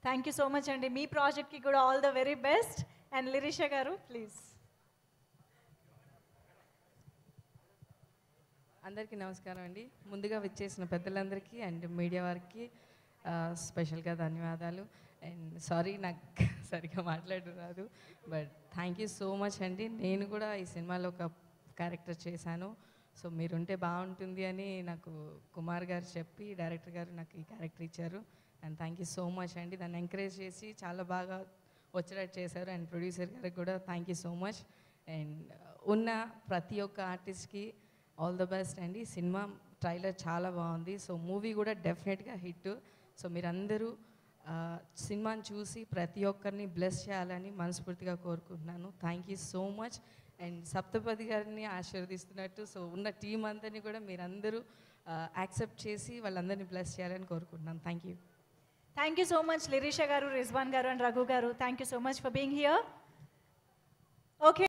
Thank you so much అండి. మీ ప్రాజెక్ట్కి కూడా all the very best. And Lirisha garu please. అందరికీ నమస్కారం అండి. ముందుగా విచ్చేసిన పెద్దలందరికీ అండ్ మీడియా వారికి స్పెషల్గా ధన్యవాదాలు. అండ్ సారీ నాకు సరిగ్గా మాట్లాడడం రాదు, but thank you so much అండి. నేను కూడా ఈ సినిమాలో ఒక క్యారెక్టర్ చేశాను. సో మీరుంటే బాగుంటుంది అని నాకు కుమార్ గారు చెప్పి డైరెక్టర్ గారు నాకు ఈ క్యారెక్టర్ ఇచ్చారు. And thank you so much అండి. దాన్ని ఎంకరేజ్ చేసి చాలా బాగా వచ్చేటట్టు చేశారు. అండ్ ప్రొడ్యూసర్ గారికి కూడా thank you so much. And ఉన్న ప్రతి ఒక్క ఆర్టిస్ట్కి ఆల్ ద బెస్ట్ అండి. సినిమా ట్రైలర్ చాలా బాగుంది. సో మూవీ కూడా డెఫినెట్గా హిట్. సో మీరందరూ సినిమాని చూసి ప్రతి ఒక్కరిని బ్లెస్ చేయాలని మనస్ఫూర్తిగా కోరుకుంటున్నాను. Thank you so much. And Saptapadi గారిని ఆశీర్వదిస్తున్నట్టు సో ఉన్న టీం అందరినీ కూడా మీరందరూ యాక్సెప్ట్ చేసి వాళ్ళందరినీ బ్లెస్ చేయాలని కోరుకుంటున్నాను. Thank you. Thank you so much Lirisha garu, Rizwan garu and Raghu garu. Thank you so much for being here. Okay.